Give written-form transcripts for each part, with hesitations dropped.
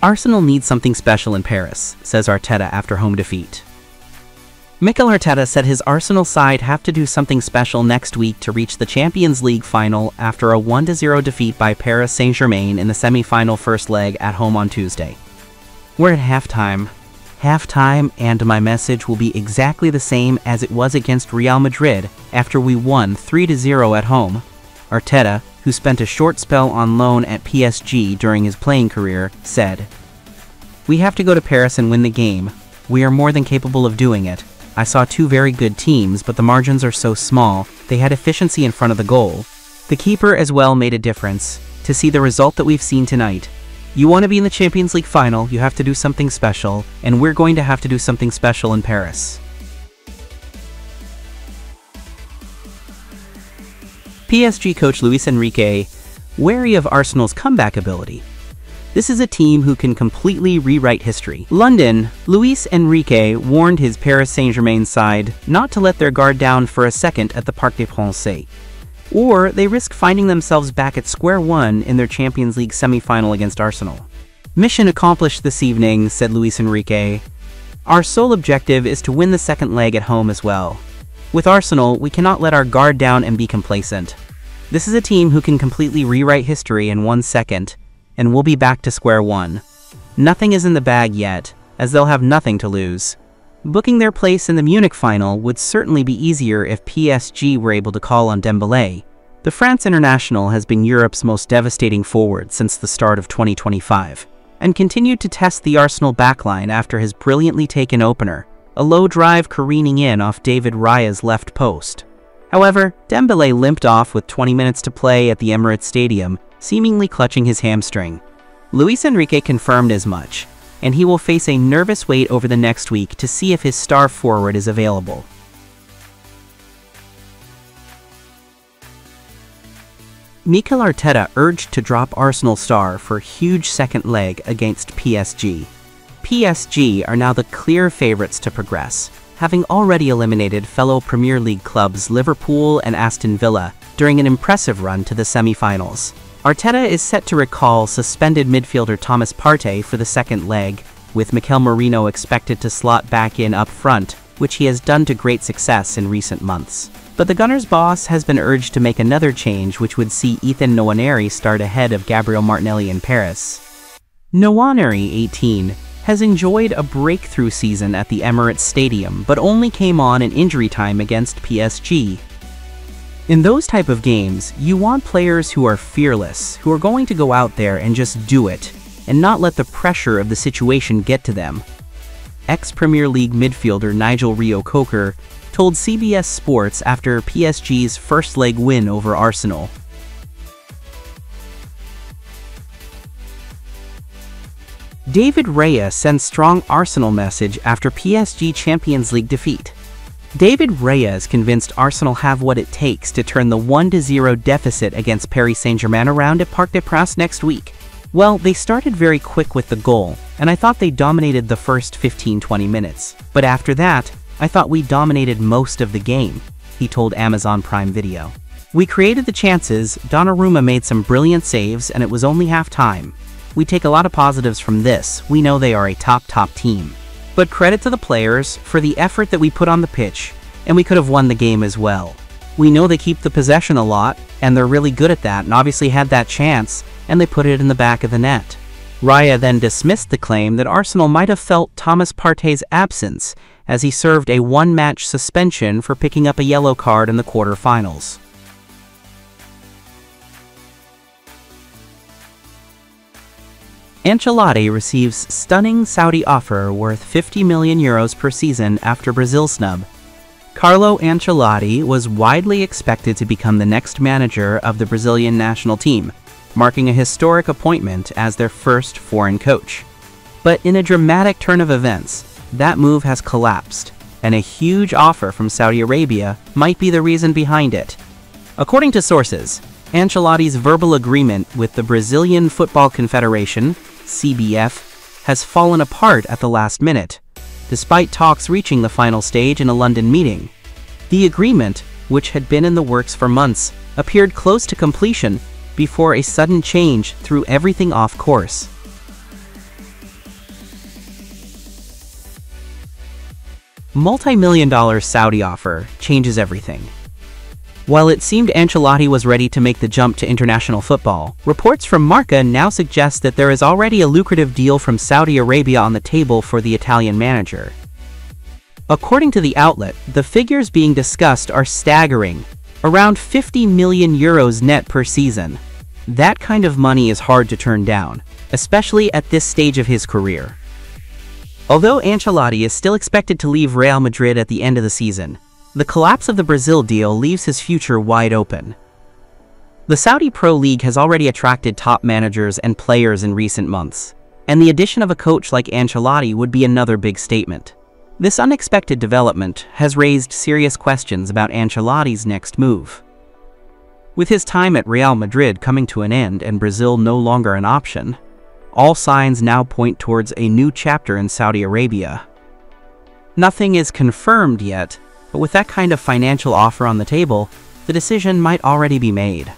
Arsenal needs something special in Paris, says Arteta after home defeat. Mikel Arteta said his Arsenal side have to do something special next week to reach the Champions League final after a 1-0 defeat by Paris Saint-Germain in the semi-final first leg at home on Tuesday. We're at halftime. And my message will be exactly the same as it was against Real Madrid after we won 3-0 at home. Arteta, who spent a short spell on loan at PSG during his playing career, said, "We have to go to Paris and win the game. We are more than capable of doing it. I saw two very good teams, but the margins are so small. They had efficiency in front of the goal. The keeper as well made a difference. To see the result that we've seen tonight. You want to be in the Champions League final, you have to do something special, and we're going to have to do something special in Paris." PSG coach Luis Enrique, wary of Arsenal's comeback ability. This is a team who can completely rewrite history. London, Luis Enrique warned his Paris Saint-Germain side not to let their guard down for a second at the Parc des Princes, or they risk finding themselves back at square one in their Champions League semi-final against Arsenal. "Mission accomplished this evening," said Luis Enrique. "Our sole objective is to win the second leg at home as well. With Arsenal, we cannot let our guard down and be complacent. This is a team who can completely rewrite history in 1 second, and we'll be back to square one. Nothing is in the bag yet, as they'll have nothing to lose. Booking their place in the Munich final would certainly be easier if PSG were able to call on Dembélé. The France international has been Europe's most devastating forward since the start of 2025, and continued to test the Arsenal backline after his brilliantly taken opener, a low drive careening in off David Raya's left post. However, Dembélé limped off with 20 minutes to play at the Emirates Stadium, seemingly clutching his hamstring. Luis Enrique confirmed as much, and he will face a nervous wait over the next week to see if his star forward is available. Mikel Arteta urged to drop Arsenal star for huge second leg against PSG. PSG are now the clear favorites to progress, having already eliminated fellow Premier League clubs Liverpool and Aston Villa during an impressive run to the semi-finals. Arteta is set to recall suspended midfielder Thomas Partey for the second leg, with Mikel Merino expected to slot back in up front, which he has done to great success in recent months. But the Gunners' boss has been urged to make another change which would see Ethan Nwaneri start ahead of Gabriel Martinelli in Paris. Nwaneri, 18, has enjoyed a breakthrough season at the Emirates Stadium, but only came on in injury time against PSG. In those type of games, you want players who are fearless, who are going to go out there and just do it, and not let the pressure of the situation get to them. Ex-Premier League midfielder Nigel Reo-Coker told CBS Sports after PSG's first leg win over Arsenal, David Raya sends strong Arsenal message after PSG Champions League defeat. David Raya is convinced Arsenal have what it takes to turn the 1-0 deficit against Paris Saint-Germain around at Parc des Princes next week. "Well, they started very quick with the goal, and I thought they dominated the first 15-20 minutes. But after that, I thought we dominated most of the game," he told Amazon Prime Video. "We created the chances, Donnarumma made some brilliant saves, and it was only half-time. We take a lot of positives from this. We know they are a top team. But credit to the players for the effort that we put on the pitch, and we could have won the game as well. We know they keep the possession a lot, and they're really good at that, and obviously had that chance, and they put it in the back of the net." Raya then dismissed the claim that Arsenal might have felt Thomas Partey's absence as he served a one-match suspension for picking up a yellow card in the quarter-finals. Ancelotti receives stunning Saudi offer worth €50 million per season after Brazil snub. Carlo Ancelotti was widely expected to become the next manager of the Brazilian national team, marking a historic appointment as their first foreign coach. But in a dramatic turn of events, that move has collapsed, and a huge offer from Saudi Arabia might be the reason behind it. According to sources, Ancelotti's verbal agreement with the Brazilian Football Confederation, CBF, has fallen apart at the last minute, despite talks reaching the final stage in a London meeting. The agreement, which had been in the works for months, appeared close to completion before a sudden change threw everything off course. multi-million-dollar Saudi offer changes everything. While it seemed Ancelotti was ready to make the jump to international football, reports from Marca now suggest that there is already a lucrative deal from Saudi Arabia on the table for the Italian manager. According to the outlet, the figures being discussed are staggering, around 50 million euros net per season. That kind of money is hard to turn down, especially at this stage of his career. Although Ancelotti is still expected to leave Real Madrid at the end of the season, the collapse of the Brazil deal leaves his future wide open. The Saudi Pro League has already attracted top managers and players in recent months, and the addition of a coach like Ancelotti would be another big statement. This unexpected development has raised serious questions about Ancelotti's next move. With his time at Real Madrid coming to an end and Brazil no longer an option, all signs now point towards a new chapter in Saudi Arabia. Nothing is confirmed yet, but with that kind of financial offer on the table, the decision might already be made.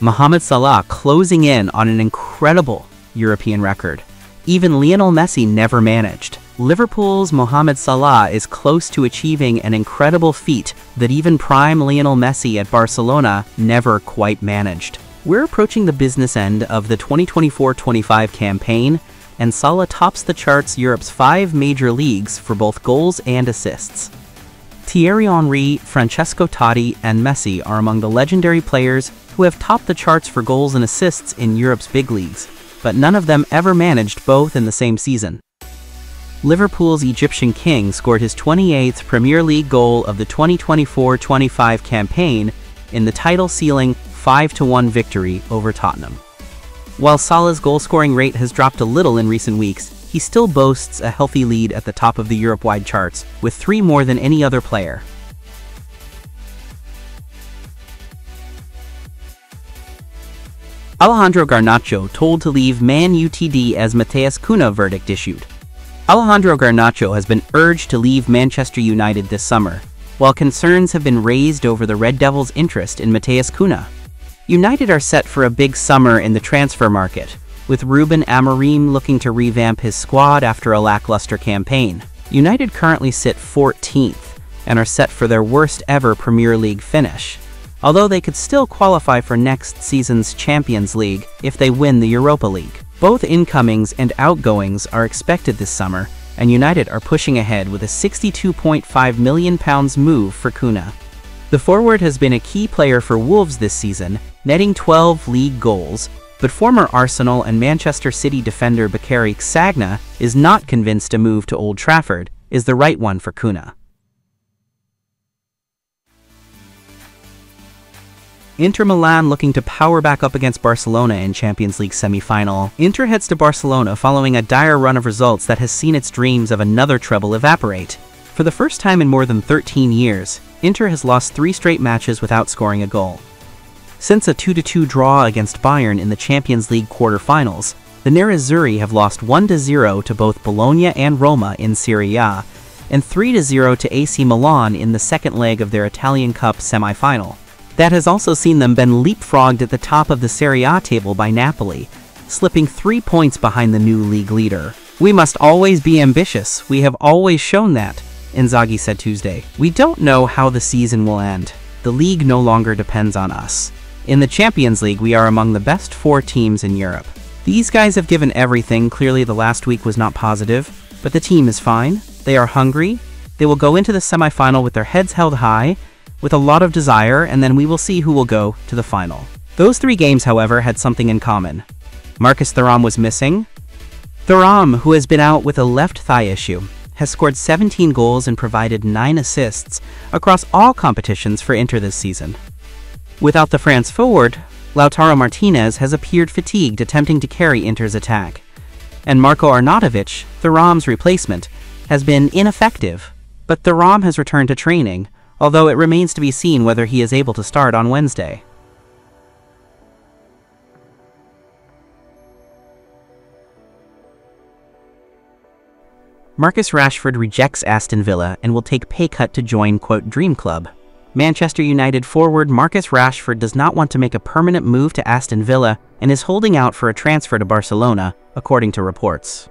Mohamed Salah closing in on an incredible European record. Even Lionel Messi never managed. Liverpool's Mohamed Salah is close to achieving an incredible feat that even prime Lionel Messi at Barcelona never quite managed. We're approaching the business end of the 2024-25 campaign, and Salah tops the charts Europe's 5 major leagues for both goals and assists. Thierry Henry, Francesco Totti, and Messi are among the legendary players who have topped the charts for goals and assists in Europe's big leagues, but none of them ever managed both in the same season. Liverpool's Egyptian king scored his 28th Premier League goal of the 2024-25 campaign in the title-sealing 5-1 victory over Tottenham. While Salah's goal-scoring rate has dropped a little in recent weeks, he still boasts a healthy lead at the top of the Europe-wide charts, with 3 more than any other player. Alejandro Garnacho told to leave Man Utd as Matheus Cunha verdict issued. Alejandro Garnacho has been urged to leave Manchester United this summer, while concerns have been raised over the Red Devils' interest in Matheus Cunha. United are set for a big summer in the transfer market, with Ruben Amorim looking to revamp his squad after a lackluster campaign. United currently sit 14th and are set for their worst ever Premier League finish, although they could still qualify for next season's Champions League if they win the Europa League. Both incomings and outgoings are expected this summer, and United are pushing ahead with a £62.5 million move for Cunha. The forward has been a key player for Wolves this season, netting 12 league goals, but former Arsenal and Manchester City defender Bakary Sagna is not convinced a move to Old Trafford is the right one for Cunha. Inter Milan looking to power back up against Barcelona in Champions League semi-final. Inter heads to Barcelona following a dire run of results that has seen its dreams of another treble evaporate. For the first time in more than 13 years, Inter has lost 3 straight matches without scoring a goal. Since a 2-2 draw against Bayern in the Champions League quarter-finals, the Nerazzurri have lost 1-0 to both Bologna and Roma in Serie A, and 3-0 to AC Milan in the second leg of their Italian Cup semi-final. That has also seen them been leapfrogged at the top of the Serie A table by Napoli, slipping 3 points behind the new league leader. "We must always be ambitious. We have always shown that," Inzaghi said Tuesday. "We don't know how the season will end. The league no longer depends on us. In the Champions League, we are among the best 4 teams in Europe. These guys have given everything. Clearly the last week was not positive, but the team is fine. They are hungry. They will go into the semi-final with their heads held high, with a lot of desire, and then we will see who will go to the final." Those 3 games, however, had something in common. Marcus Thuram was missing. Thuram, who has been out with a left thigh issue, has scored 17 goals and provided 9 assists across all competitions for Inter this season. Without the France forward, Lautaro Martinez has appeared fatigued attempting to carry Inter's attack. And Marko Arnautovic, Thuram's replacement, has been ineffective, but Thuram has returned to training, although it remains to be seen whether he is able to start on Wednesday. Marcus Rashford rejects Aston Villa and will take pay cut to join, quote, Dream Club. Manchester United forward Marcus Rashford does not want to make a permanent move to Aston Villa and is holding out for a transfer to Barcelona, according to reports.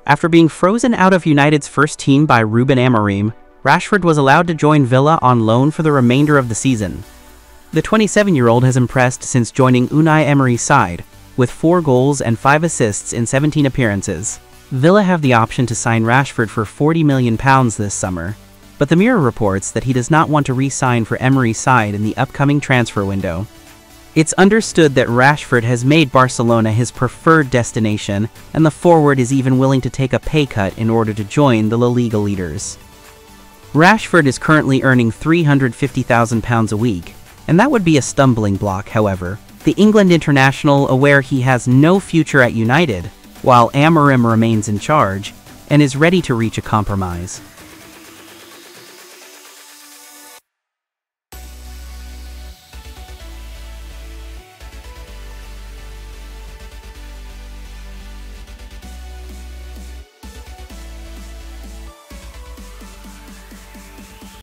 After being frozen out of United's first team by Ruben Amorim, Rashford was allowed to join Villa on loan for the remainder of the season. The 27-year-old has impressed since joining Unai Emery's side, with 4 goals and 5 assists in 17 appearances. Villa have the option to sign Rashford for £40 million this summer, but the Mirror reports that he does not want to re-sign for Emery's side in the upcoming transfer window. It's understood that Rashford has made Barcelona his preferred destination, and the forward is even willing to take a pay cut in order to join the La Liga leaders. Rashford is currently earning £350,000 a week, and that would be a stumbling block, however. The England international, aware he has no future at United, while Amorim remains in charge, and is ready to reach a compromise.